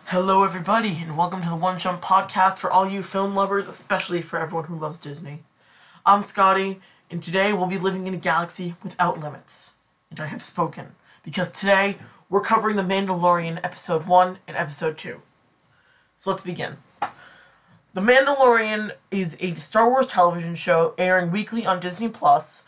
Hello everybody, and welcome to the One Jump Podcast for all you film lovers, especially for everyone who loves Disney. I'm Scotty, and today we'll be living in a galaxy without limits. And I have spoken, because today we're covering The Mandalorian Episode 1 and Episode 2. So let's begin. The Mandalorian is a Star Wars television show airing weekly on Disney Plus,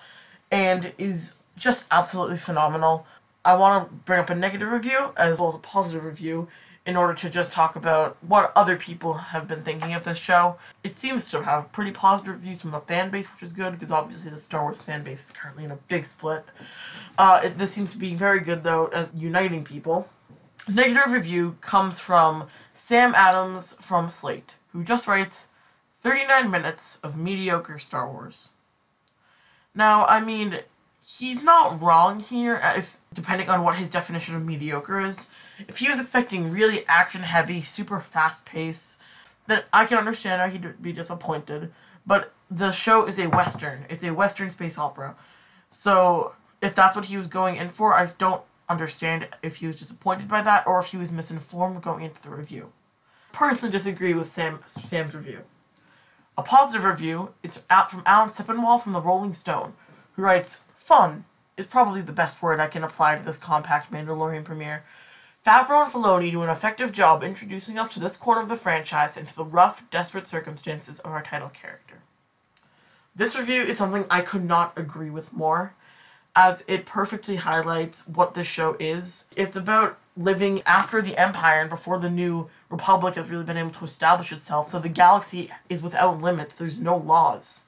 and is just absolutely phenomenal. I want to bring up a negative review, as well as a positive review, in order to just talk about what other people have been thinking of this show. It seems to have pretty positive reviews from the fan base, which is good, because obviously the Star Wars fan base is currently in a big split. This seems to be very good, though, as uniting people. Negative review comes from Sam Adams from Slate, who just writes, 39 minutes of mediocre Star Wars. Now, I mean, he's not wrong here, depending on what his definition of mediocre is. If he was expecting really action-heavy, super fast-paced, then I can understand how he'd be disappointed. But the show is a Western. It's a Western space opera. So, if that's what he was going in for, I don't understand if he was disappointed by that, or if he was misinformed going into the review. I personally disagree with Sam's review. A positive review is from Alan Steppenwall from the Rolling Stone, who writes, "Fun is probably the best word I can apply to this compact Mandalorian premiere. Favreau and Filoni do an effective job introducing us to this corner of the franchise and to the rough, desperate circumstances of our title character." This review is something I could not agree with more, as it perfectly highlights what this show is. It's about living after the Empire and before the New Republic has really been able to establish itself, so the galaxy is without limits, there's no laws.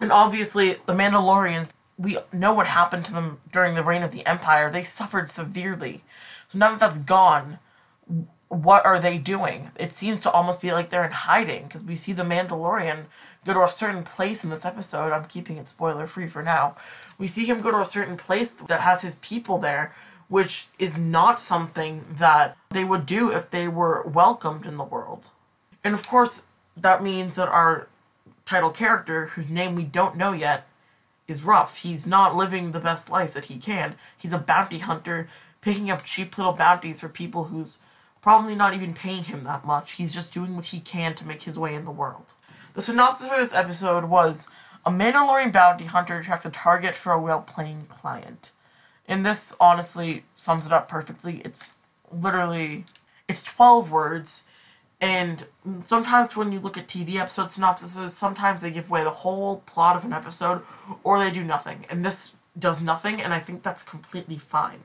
And obviously, the Mandalorians, we know what happened to them during the reign of the Empire. They suffered severely. So now that that's gone, what are they doing? It seems to almost be like they're in hiding, because we see the Mandalorian go to a certain place in this episode. I'm keeping it spoiler-free for now. We see him go to a certain place that has his people there, which is not something that they would do if they were welcomed in the world. And of course, that means that our title character, whose name we don't know yet, is rough. He's not living the best life that he can. He's a bounty hunter, picking up cheap little bounties for people who's probably not even paying him that much. He's just doing what he can to make his way in the world. The synopsis for this episode was, a Mandalorian bounty hunter tracks a target for a well-playing client. And this, honestly, sums it up perfectly. It's 12 words, and sometimes when you look at TV episode synopsises, sometimes they give away the whole plot of an episode, or they do nothing. And this does nothing, and I think that's completely fine.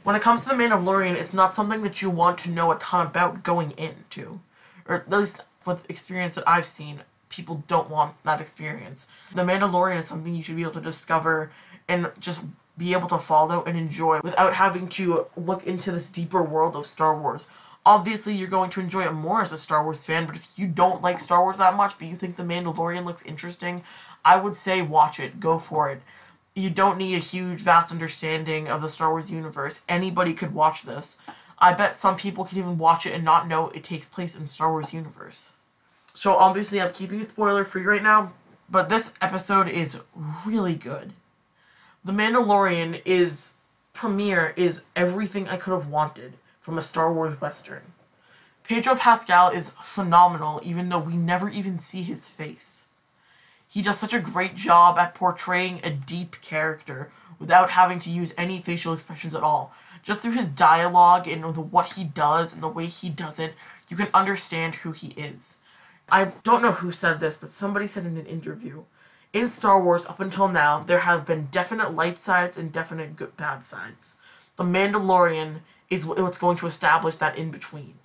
When it comes to The Mandalorian, it's not something that you want to know a ton about going into. Or at least with experience that I've seen, people don't want that experience. The Mandalorian is something you should be able to discover and just be able to follow and enjoy without having to look into this deeper world of Star Wars. Obviously, you're going to enjoy it more as a Star Wars fan, but if you don't like Star Wars that much, but you think The Mandalorian looks interesting, I would say watch it. Go for it. You don't need a huge, vast understanding of the Star Wars universe. Anybody could watch this. I bet some people could even watch it and not know it takes place in the Star Wars universe. So obviously I'm keeping it spoiler-free right now, but this episode is really good. The Mandalorian premiere is everything I could have wanted from a Star Wars Western. Pedro Pascal is phenomenal, even though we never even see his face. He does such a great job at portraying a deep character without having to use any facial expressions at all. Just through his dialogue and what he does and the way he does it, you can understand who he is. I don't know who said this, but somebody said in an interview, in Star Wars up until now, there have been definite light sides and definite bad sides. The Mandalorian is what's going to establish that in between.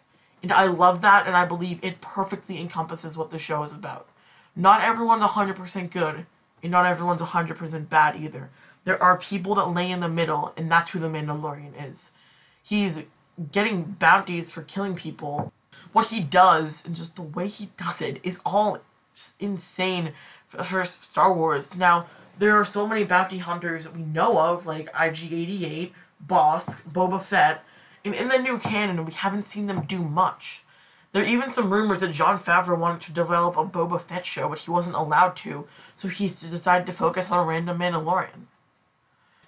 And I love that, and I believe it perfectly encompasses what the show is about. Not everyone's 100% good, and not everyone's 100% bad either. There are people that lay in the middle, and that's who the Mandalorian is. He's getting bounties for killing people. What he does, and just the way he does it, is all just insane for Star Wars. Now, there are so many bounty hunters that we know of, like IG-88, Bosk, Boba Fett, and in the new canon, we haven't seen them do much. There are even some rumors that Jon Favreau wanted to develop a Boba Fett show, but he wasn't allowed to, so he's decided to focus on a random Mandalorian.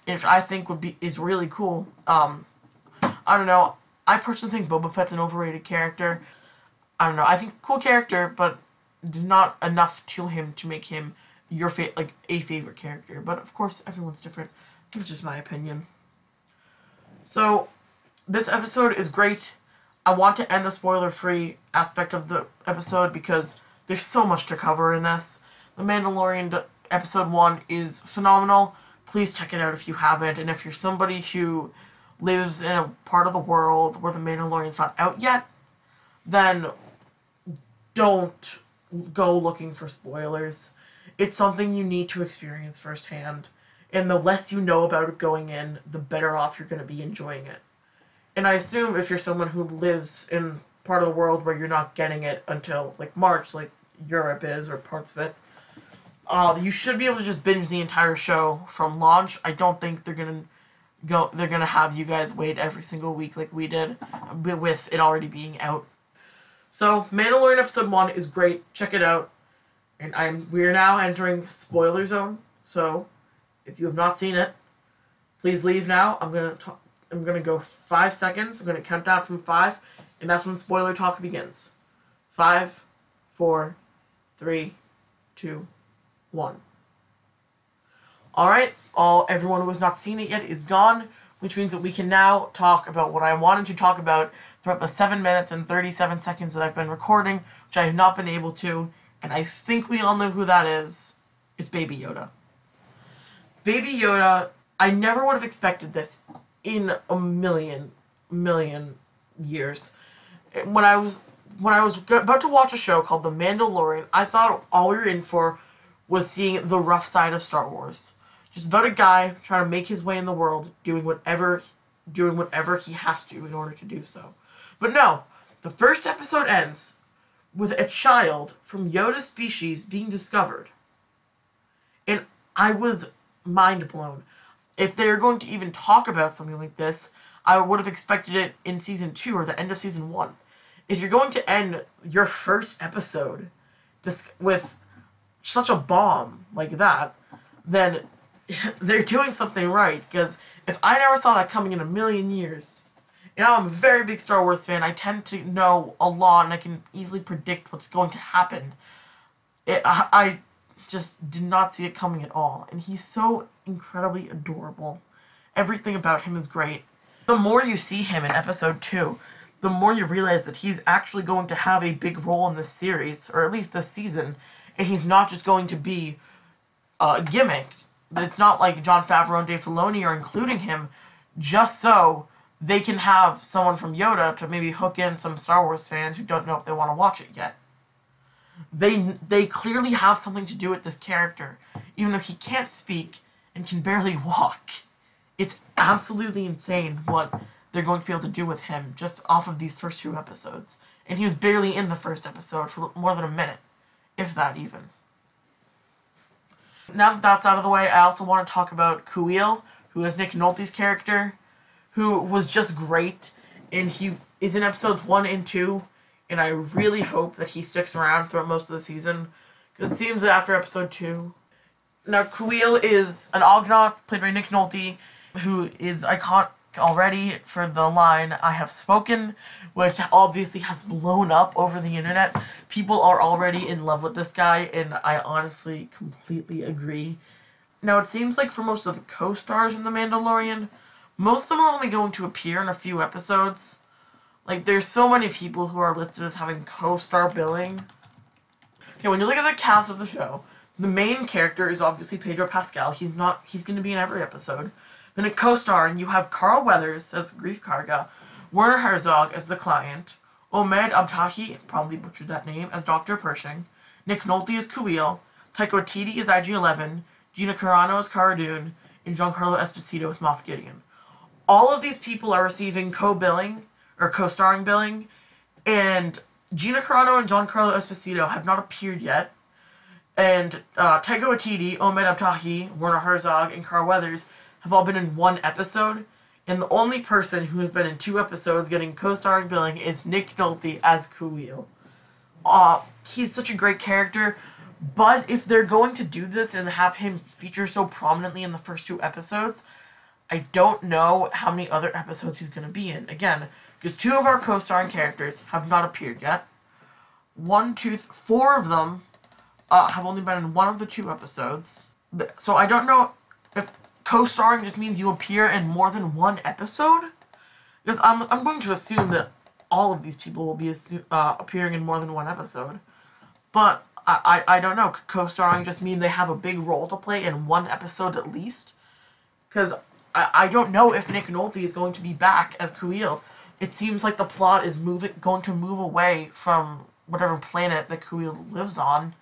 Which I think is really cool. I don't know, I personally think Boba Fett's an overrated character. I don't know. I think cool character, but not enough to him to make him your a favorite character. But of course, everyone's different. It's just my opinion. So, this episode is great. I want to end the spoiler-free aspect of the episode because there's so much to cover in this. The Mandalorian episode 1 is phenomenal. Please check it out if you haven't. And if you're somebody who lives in a part of the world where the Mandalorian's not out yet, then don't go looking for spoilers. It's something you need to experience firsthand. And the less you know about it going in, the better off you're going to be enjoying it. And I assume if you're someone who lives in part of the world where you're not getting it until, like, March, like Europe is, or parts of it, you should be able to just binge the entire show from launch. I don't think they're gonna have you guys wait every single week like we did, with it already being out. So, Mandalorian Episode 1 is great. Check it out. And we are now entering spoiler zone, so if you have not seen it, please leave now. I'm gonna go 5 seconds. I'm gonna count down from 5, and that's when spoiler talk begins. 5, 4, 3, 2, 1. Alright, everyone who has not seen it yet is gone, which means that we can now talk about what I wanted to talk about throughout the 7 minutes and 37 seconds that I've been recording, which I have not been able to, and I think we all know who that is. It's Baby Yoda. Baby Yoda, I never would have expected this in a million years. When I was about to watch a show called The Mandalorian, I thought all we were in for was seeing the rough side of Star Wars. Just about a guy trying to make his way in the world, doing whatever he has to in order to do so. But no, the first episode ends with a child from Yoda's species being discovered. And I was mind blown. If they're going to even talk about something like this, I would have expected it in Season 2 or the end of Season 1. If you're going to end your first episode with such a bomb like that, then they're doing something right. Because if I never saw that coming in a million years, I'm a very big Star Wars fan, I tend to know a lot and I can easily predict what's going to happen. I just did not see it coming at all. And he's so incredibly adorable. Everything about him is great. The more you see him in episode 2, the more you realize that he's actually going to have a big role in this series, or at least this season, and he's not just going to be gimmicked. It's not like Jon Favreau and Dave Filoni are including him just so they can have someone from Yoda to maybe hook in some Star Wars fans who don't know if they want to watch it yet. They clearly have something to do with this character, even though he can't speak and can barely walk. It's absolutely insane what they're going to be able to do with him just off of these first 2 episodes. And he was barely in the first episode for more than a minute, if that even. Now that that's out of the way, I also want to talk about Kuiil, who is Nick Nolte's character, who was just great, and he is in episodes 1 and 2, and I really hope that he sticks around throughout most of the season, because it seems that after episode 2... Now, Kuiil is an Ugnaught, played by Nick Nolte, who is iconic already for the line, "I have spoken," which obviously has blown up over the internet. People are already in love with this guy, and I honestly completely agree. Now, it seems like for most of the co-stars in The Mandalorian, most of them are only going to appear in a few episodes. Like, there's so many people who are listed as having co-star billing. Okay, when you look at the cast of the show, the main character is obviously Pedro Pascal. He's going to be in every episode. Then a co-star, you have Carl Weathers as Grief Karga, Werner Herzog as the client, Omid Abtahi, probably butchered that name, as Dr. Pershing, Nick Nolte as Kuiil, Taika Waititi as IG-11, Gina Carano as Cara Dune, and Giancarlo Esposito as Moff Gideon. All of these people are receiving co-billing, or co-starring billing, and Gina Carano and Giancarlo Esposito have not appeared yet, and Taika Waititi, Omid Abtahi, Werner Herzog, and Carl Weathers have all been in 1 episode, and the only person who has been in 2 episodes getting co-starring billing is Nick Nolte as Kuiil. He's such a great character, but if they're going to do this and have him feature so prominently in the first 2 episodes, I don't know how many other episodes he's going to be in. Again, Because 2 of our co-starring characters have not appeared yet. 4 of them have only been in one of the 2 episodes. So I don't know if co-starring just means you appear in more than one episode. Because I'm going to assume that all of these people will be appearing in more than one episode. But I don't know. Could co-starring just mean they have a big role to play in one episode at least? Because I don't know if Nick Nolte is going to be back as Kuiil. It seems like the plot is going to move away from whatever planet that Kuiil lives on.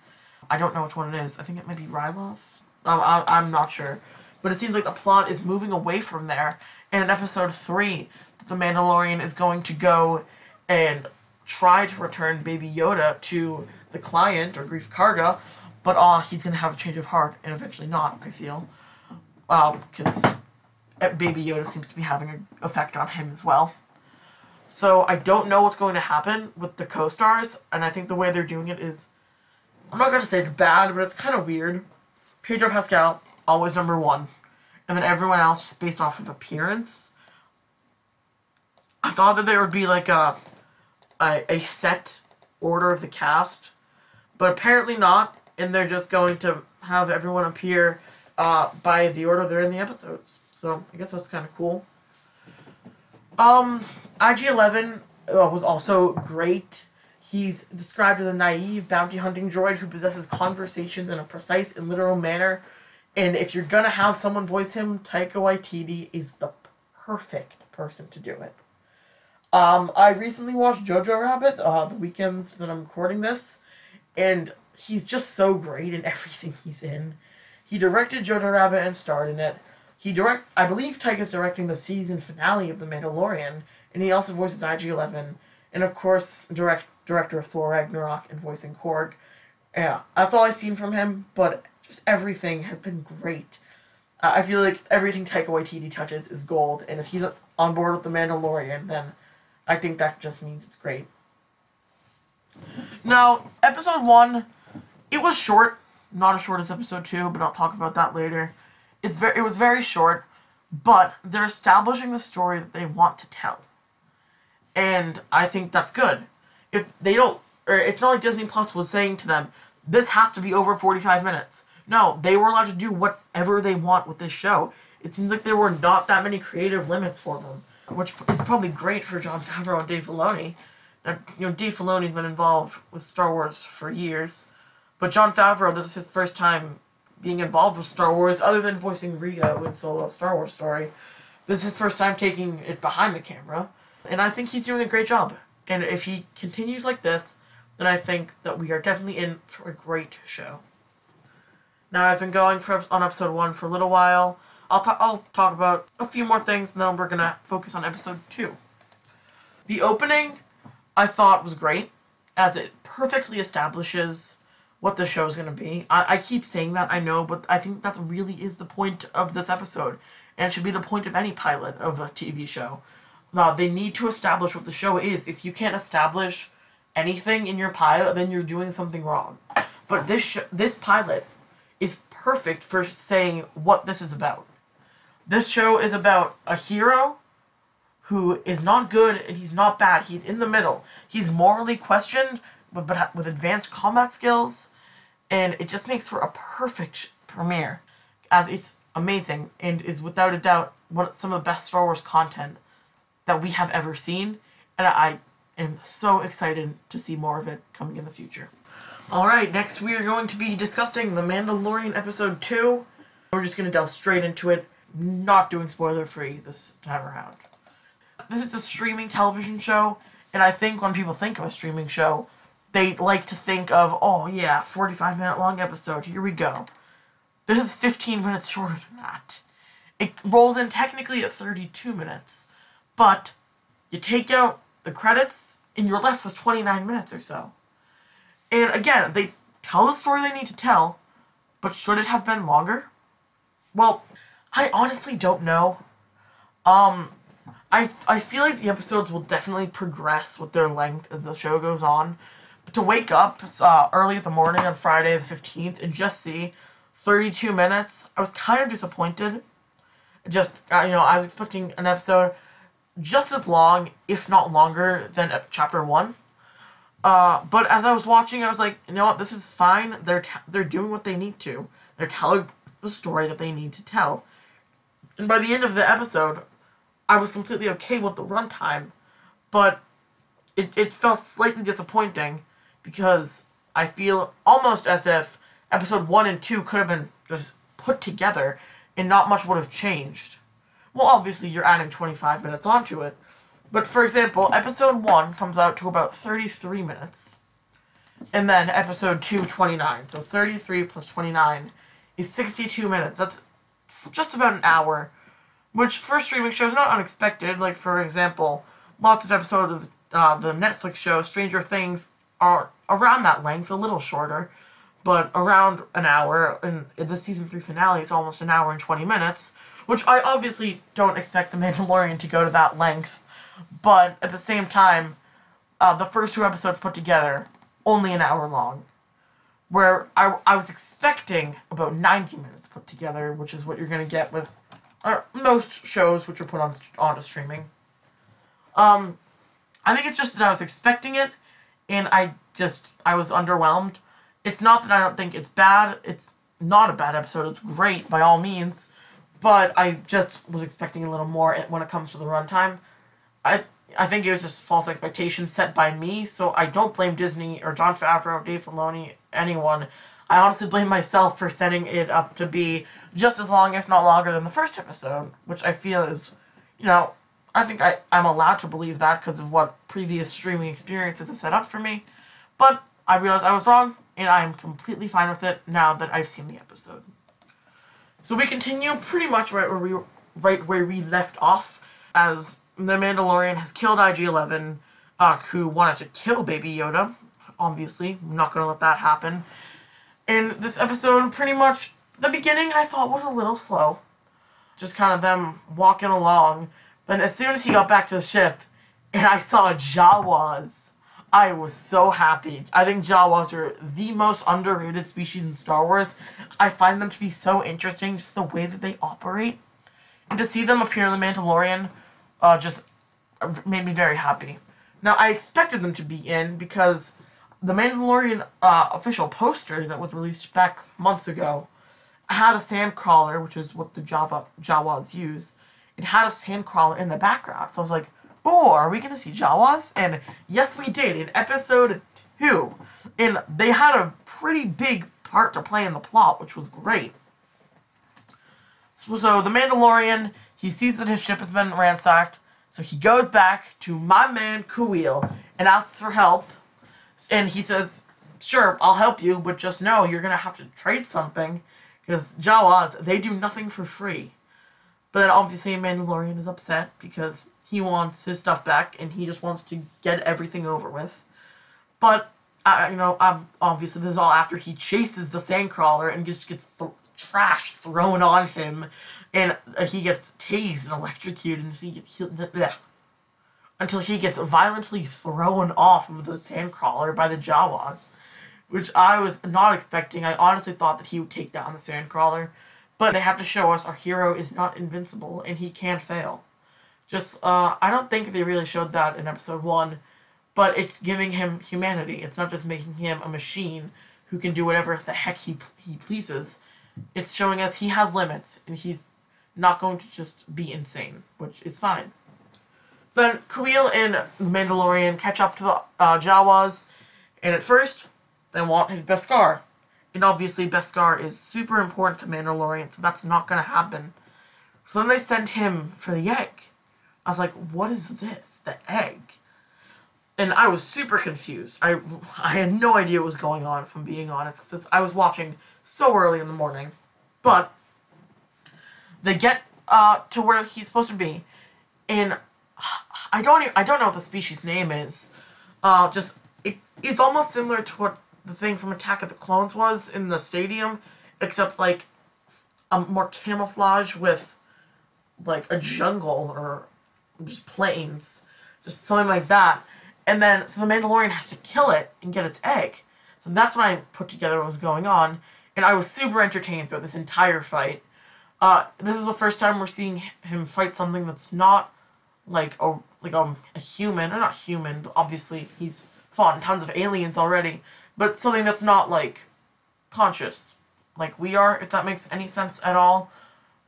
I don't know which one it is. I think it might be Ryloth. I'm not sure. But it seems like the plot is moving away from there. And in episode 3, the Mandalorian is going to go and try to return Baby Yoda to the client, or Greef Karga, but he's going to have a change of heart, and eventually not, I feel. Because Baby Yoda seems to be having an effect on him as well. So I don't know what's going to happen with the co-stars, and I think the way they're doing it is, I'm not going to say it's bad, but it's kind of weird. Pedro Pascal, always number 1. And then everyone else just based off of appearance. I thought that there would be like a set order of the cast, but apparently not, and they're just going to have everyone appear by the order they're in the episodes. So I guess that's kind of cool. IG-11 was also great. He's described as a naive bounty hunting droid who possesses conversations in a precise and literal manner. And if you're gonna have someone voice him, Taika Waititi is the perfect person to do it. I recently watched Jojo Rabbit, the weekends that I'm recording this, and he's just so great in everything he's in. He directed Jojo Rabbit and starred in it. I believe Taika's directing the season finale of The Mandalorian, and he also voices IG-11, and of course, director of Thor Ragnarok and voicing Korg. Yeah, that's all I've seen from him, but just everything has been great. I feel like everything Taika Waititi touches is gold, and if he's on board with The Mandalorian, then I think that just means it's great. Now, episode 1, it was short. Not as short as episode 2, but I'll talk about that later. It was very short, but they're establishing the story that they want to tell. And I think that's good. If they don't, or it's not like Disney Plus was saying to them, this has to be over 45 minutes. No, they were allowed to do whatever they want with this show. It seems like there were not that many creative limits for them, which is probably great for Jon Favreau and Dave Filoni. Now, Dave Filoni's been involved with Star Wars for years, but Jon Favreau, this is his first time being involved with Star Wars, other than voicing Rio in Solo: Star Wars Story. This is his first time taking it behind the camera, and I think he's doing a great job. And if he continues like this, then I think that we are definitely in for a great show. Now, I've been going on episode 1 for a little while. I'll talk about a few more things, and then we're going to focus on episode 2. The opening, I thought, was great, as it perfectly establishes what the show is going to be. I keep saying that, I know, but I think that really is the point of this episode, and it should be the point of any pilot of a TV show. They need to establish what the show is. If you can't establish anything in your pilot, then you're doing something wrong. But this pilot is perfect for saying what this is about. This show is about a hero who is not good and he's not bad. He's in the middle. He's morally questioned, but with advanced combat skills, and it just makes for a perfect premiere, as it's amazing and is without a doubt some of the best Star Wars content that we have ever seen, and I am so excited to see more of it coming in the future. Alright, next we are going to be discussing The Mandalorian Episode 2. We're just going to delve straight into it, not doing spoiler-free this time around. This is a streaming television show, and I think when people think of a streaming show, they like to think of, oh yeah, 45-minute long episode, here we go. This is 15 minutes shorter than that. It rolls in technically at 32 minutes, but you take out the credits, and you're left with 29 minutes or so. And again, they tell the story they need to tell, but should it have been longer? Well, I honestly don't know. I feel like the episodes will definitely progress with their length as the show goes on. But to wake up early in the morning on Friday the 15th and just see 32 minutes, I was kind of disappointed. I was expecting an episode just as long, if not longer, than chapter 1. But as I was watching, I was like, you know what, this is fine. They're doing what they need to. They're telling the story that they need to tell. And by the end of the episode, I was completely okay with the runtime, but it felt slightly disappointing because I feel almost as if episode 1 and 2 could have been just put together and not much would have changed. Well, obviously, you're adding 25 minutes onto it. But, for example, episode 1 comes out to about 33 minutes. And then episode 2, 29. So 33 plus 29 is 62 minutes. That's just about an hour. Which, for streaming shows, is not unexpected. Like, for example, lots of episodes of the Netflix show Stranger Things are around that length, a little shorter. But around an hour, and the season 3 finale is almost an hour and 20 minutes. Which I obviously don't expect The Mandalorian to go to that length. But at the same time, the first 2 episodes put together, only an hour long. Where I was expecting about 90 minutes put together, which is what you're going to get with most shows which are put onto streaming. I think it's just that I was expecting it, and I was underwhelmed. It's not that I don't think it's bad. It's not a bad episode. It's great, by all means. But I just was expecting a little more when it comes to the runtime. I think it was just false expectations set by me, so I don't blame Disney or Jon Favreau, Dave Filoni, anyone. I honestly blame myself for setting it up to be just as long, if not longer, than the first episode, which I feel is, I think I'm allowed to believe that because of what previous streaming experiences have set up for me. But I realized I was wrong, and I am completely fine with it now that I've seen the episode. So we continue pretty much right where we left off, as the Mandalorian has killed IG-11, who wanted to kill Baby Yoda. Obviously, I'm not going to let that happen. And this episode, pretty much, the beginning I thought was a little slow. Just kind of them walking along. But as soon as he got back to the ship, and I saw Jawas, I was so happy. I think Jawas are the most underrated species in Star Wars. I find them to be so interesting, just the way that they operate. And to see them appear in The Mandalorian just made me very happy. Now, I expected them to be in because the Mandalorian official poster that was released back months ago had a sandcrawler, which is what the Jawas use. It had a sandcrawler in the background. So I was like, oh, are we going to see Jawas? And yes, we did in episode 2. And they had a pretty big part to play in the plot, which was great. So the Mandalorian, he sees that his ship has been ransacked, so he goes back to my man Kuil and asks for help. And he says, sure, I'll help you, but just know you're going to have to trade something, because Jawas, they do nothing for free. But then obviously Mandalorian is upset because he wants his stuff back, and he just wants to get everything over with. But, obviously this is all after he chases the sandcrawler and just gets trash thrown on him, and he gets tased and electrocuted, and he gets until he gets violently thrown off of the sandcrawler by the Jawas, which I was not expecting. I honestly thought that he would take down the sandcrawler, but they have to show us our hero is not invincible, and he can't fail. I don't think they really showed that in episode 1, but it's giving him humanity. It's not just making him a machine who can do whatever the heck he pleases. It's showing us he has limits, and he's not going to just be insane, which is fine. Then Kuil and the Mandalorian catch up to the Jawas, and at first, they want his Beskar. And obviously, Beskar is super important to Mandalorian, so that's not going to happen. So then they send him for the egg. I was like, what is this? The egg? And I was super confused. I had no idea what was going on, if I'm being honest, because I was watching so early in the morning. But they get to where he's supposed to be, and I don't know what the species name is. It's almost similar to what the thing from Attack of the Clones was in the stadium, except like more camouflage with like a jungle or just plains, just something like that. And then so the Mandalorian has to kill it and get its egg. So that's when I put together what was going on, and I was super entertained throughout this entire fight. This is the first time we're seeing him fight something that's not a human, or not human, but obviously he's fought tons of aliens already, but something that's not, like, conscious, like we are, if that makes any sense at all.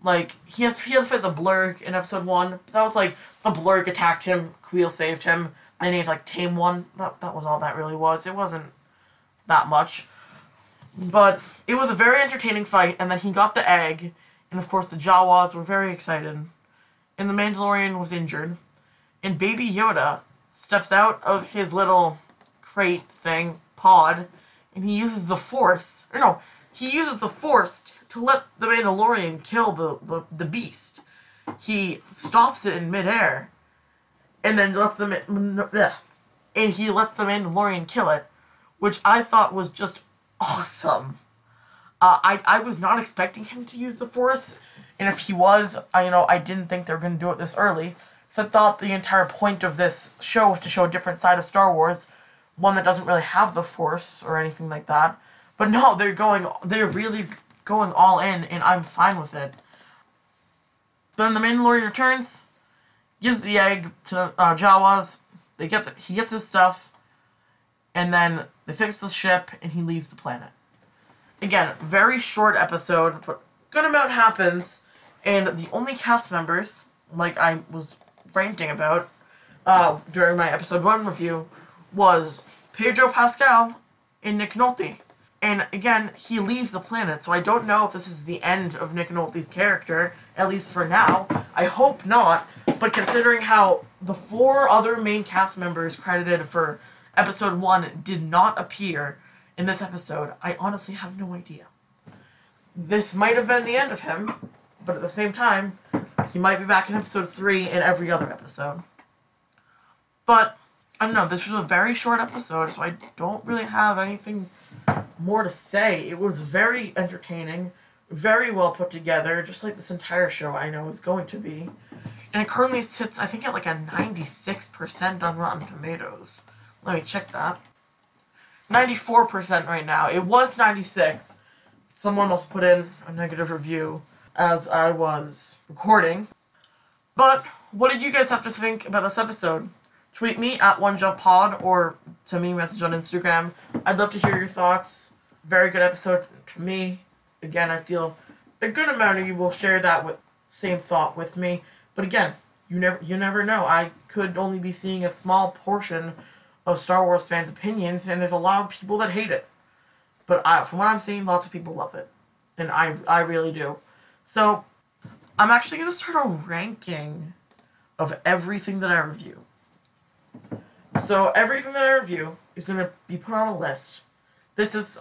Like, he has to fight the Blurg in episode 1, but that was, like, the Blurg attacked him, Queel saved him, and he had to, like, tame one. That was all that really was. It wasn't that much. But it was a very entertaining fight, and then he got the egg, and of course the Jawas were very excited, and the Mandalorian was injured, and Baby Yoda steps out of his little crate thing, pod, and he uses the Force, he uses the Force to let the Mandalorian kill the beast. He stops it in midair, and then lets the Mandalorian kill it, which I thought was just awesome. I was not expecting him to use the Force, and if he was, I didn't think they were going to do it this early, so I thought the entire point of this show was to show a different side of Star Wars, one that doesn't really have the Force or anything like that. But no, they're really going all in, and I'm fine with it. Then the Mandalorian returns, gives the egg to the Jawas, he gets his stuff, and then they fix the ship, and he leaves the planet. Again, very short episode, but good amount happens, and the only cast members, like I was ranting about during my episode 1 review, was Pedro Pascal and Nick Nolte. And again, he leaves the planet, so I don't know if this is the end of Nick Nolte's character, at least for now. I hope not, but considering how the 4 other main cast members credited for episode 1 did not appear in this episode, I honestly have no idea. This might have been the end of him, but at the same time, he might be back in episode 3 and every other episode. But, I don't know, this was a very short episode, so I don't really have anything more to say. It was very entertaining, very well put together, just like this entire show I know is going to be. And it currently sits, I think, at like a 96% on Rotten Tomatoes. Let me check that. 94% right now. It was 96. Someone else put in a negative review as I was recording. But what did you guys have to think about this episode? Tweet me at OneJumpPod or send me a message on Instagram. I'd love to hear your thoughts. Very good episode to me. Again, I feel a good amount of you will share that same thought with me. But again, you never know. I could only be seeing a small portion of Star Wars fans' opinions, and there's a lot of people that hate it. But from what I'm seeing, lots of people love it. And I really do. So, I'm actually going to start a ranking of everything that I review. So, everything that I review is going to be put on a list. This is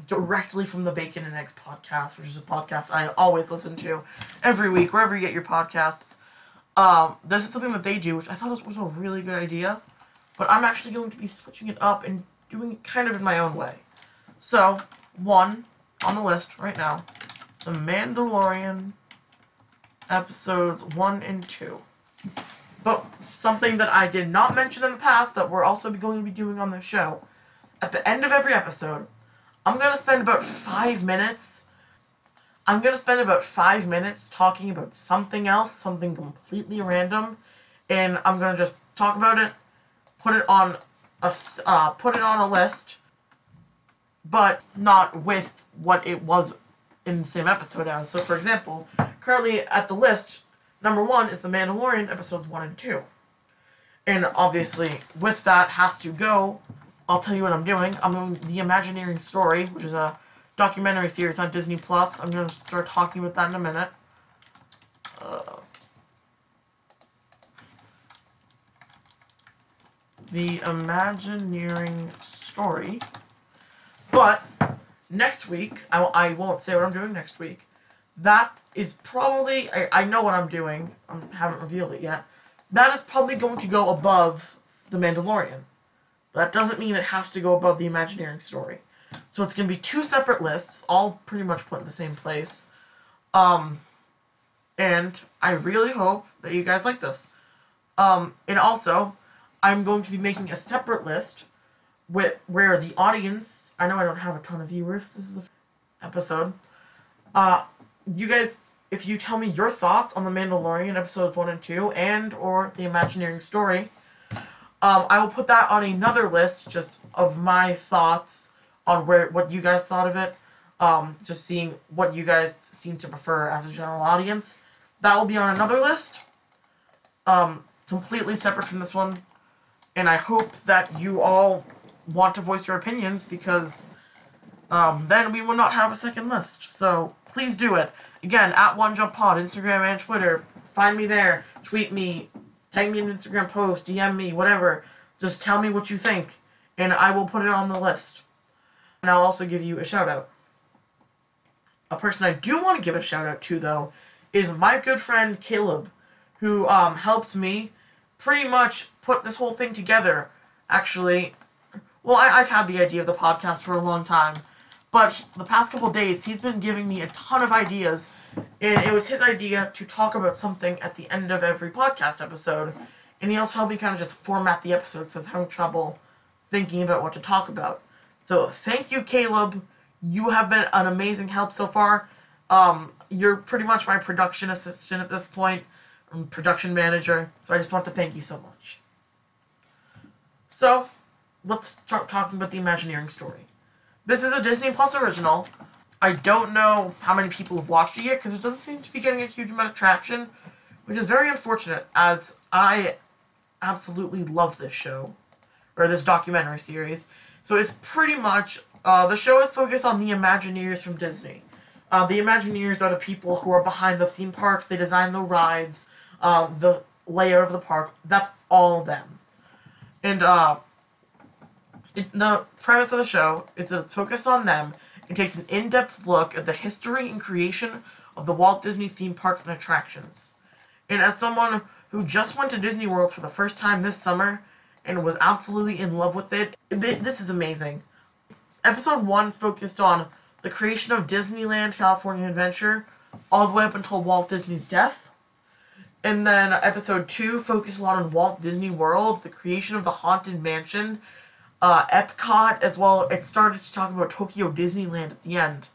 directly from the Bacon and Eggs podcast, which is a podcast I always listen to every week, wherever you get your podcasts. This is something that they do, which I thought was a really good idea. But I'm actually going to be switching it up and doing it kind of in my own way. So, 1 on the list right now, The Mandalorian episodes 1 and 2. But something that I did not mention in the past that we're also going to be doing on the show. At the end of every episode, I'm going to spend about 5 minutes. I'm going to spend about 5 minutes talking about something else, something completely random, and I'm going to just talk about it, put it on a list, but not with what it was in the same episode as. So, for example, currently at the list, number 1 is The Mandalorian episodes 1 and 2. And obviously, with that has to go, I'll tell you what I'm doing. I'm doing The Imagineering Story, which is a documentary series on Disney+. I'm going to start talking about that in a minute. The Imagineering Story. But next week, I won't say what I'm doing next week. That is probably, I know what I'm doing. I haven't revealed it yet. That is probably going to go above The Mandalorian. But that doesn't mean it has to go above The Imagineering Story. So it's going to be 2 separate lists, all pretty much put in the same place. And I really hope that you guys like this. And also, I'm going to be making a separate list where the audience, I know I don't have a ton of viewers, this is the episode, you guys, if you tell me your thoughts on The Mandalorian episodes 1 and 2 and or the Imagineering Story. I will put that on another list just of my thoughts on what you guys thought of it. Just seeing what you guys seem to prefer as a general audience. That will be on another list. Completely separate from this one. And I hope that you all want to voice your opinions, because then we will not have a second list. So please do it. Again, at OneJumpPod, Instagram and Twitter. Find me there. Tweet me. Tag me in an Instagram post. DM me. Whatever. Just tell me what you think. And I will put it on the list. And I'll also give you a shout out. A person I do want to give a shout out to, though, is my good friend Caleb, who helped me pretty much put this whole thing together. Actually, well, I've had the idea of the podcast for a long time, but the past couple days he's been giving me a ton of ideas, and it was his idea to talk about something at the end of every podcast episode, and he also helped me kind of just format the episode since I'm having trouble thinking about what to talk about. So thank you, Caleb. You have been an amazing help so far. You're pretty much my production assistant at this point, production manager, so I just want to thank you so much. So, let's start talking about the Imagineering Story. This is a Disney Plus original. I don't know how many people have watched it yet, because it doesn't seem to be getting a huge amount of traction, which is very unfortunate, as I absolutely love this show, or this documentary series. So it's pretty much, the show is focused on the Imagineers from Disney. The Imagineers are the people who are behind the theme parks. They design the rides, the layout of the park. That's all of them. And the premise of the show is that it's focused on them and takes an in-depth look at the history and creation of the Walt Disney theme parks and attractions. And as someone who just went to Disney World for the first time this summer and was absolutely in love with it, this is amazing. Episode 1 focused on the creation of Disneyland California Adventure all the way up until Walt Disney's death. And then episode 2 focused a lot on Walt Disney World, the creation of the Haunted Mansion, Epcot, as well. It started to talk about Tokyo Disneyland at the end.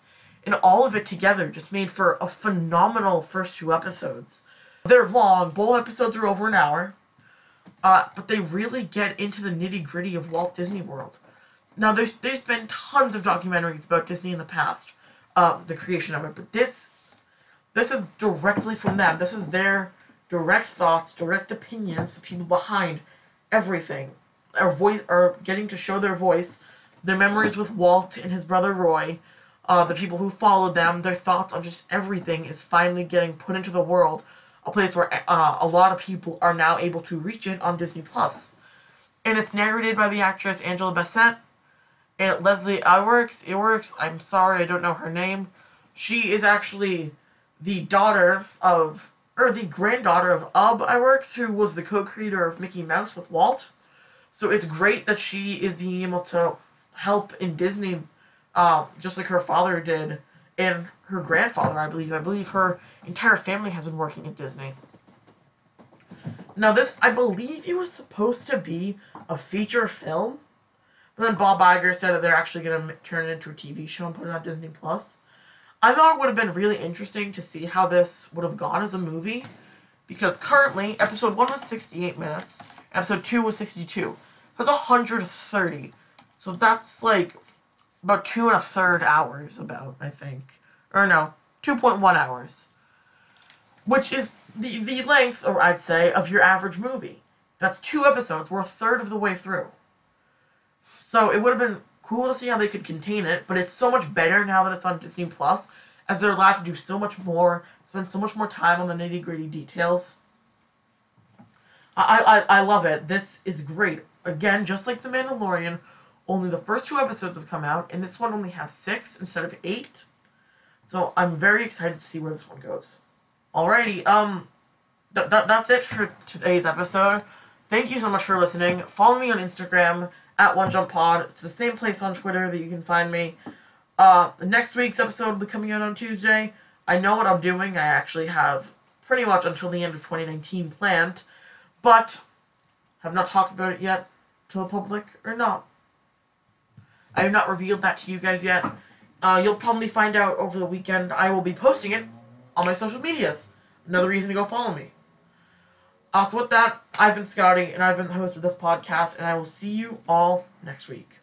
And all of it together just made for a phenomenal first 2 episodes. They're long, both episodes are over an hour, but they really get into the nitty-gritty of Walt Disney World. Now, there's been tons of documentaries about Disney in the past, the creation of it, but this is directly from them. This is their direct thoughts, direct opinions, the people behind everything are getting to show their voice, their memories with Walt and his brother Roy, the people who followed them, their thoughts on just everything is finally getting put into the world, a place where a lot of people are now able to reach it on Disney+. And it's narrated by the actress Angela Bassett and Leslie Iwerks. I'm sorry, I don't know her name. She is actually the granddaughter of Ub Iwerks, who was the co-creator of Mickey Mouse with Walt. So it's great that she is being able to help in Disney, just like her father did, and her grandfather, I believe. I believe her entire family has been working at Disney. Now this, I believe it was supposed to be a feature film, but then Bob Iger said that they're actually going to turn it into a TV show and put it on Disney+. I thought it would have been really interesting to see how this would have gone as a movie, because currently, episode 1 was 68 minutes, episode 2 was 62. That's 130. So that's like about 2 1/3 hours, I think. Or no, 2.1 hours. Which is the length, or I'd say, of your average movie. That's 2 episodes. We're 1/3 of the way through. So it would have been cool to see how they could contain it, but it's so much better now that it's on Disney+, as they're allowed to do so much more, spend so much more time on the nitty-gritty details. I love it. This is great. Again, just like The Mandalorian, only the first 2 episodes have come out, and this one only has 6 instead of 8. So I'm very excited to see where this one goes. Alrighty, that's it for today's episode. Thank you so much for listening. Follow me on Instagram, at OneJumpPod. It's the same place on Twitter that you can find me. Next week's episode will be coming out on Tuesday. I know what I'm doing. I actually have pretty much until the end of 2019 planned, but have not talked about it yet to the public, or not. I have not revealed that to you guys yet. You'll probably find out over the weekend. I will be posting it on my social medias. Another reason to go follow me. So with that, I've been Scotty, and I've been the host of this podcast, and I will see you all next week.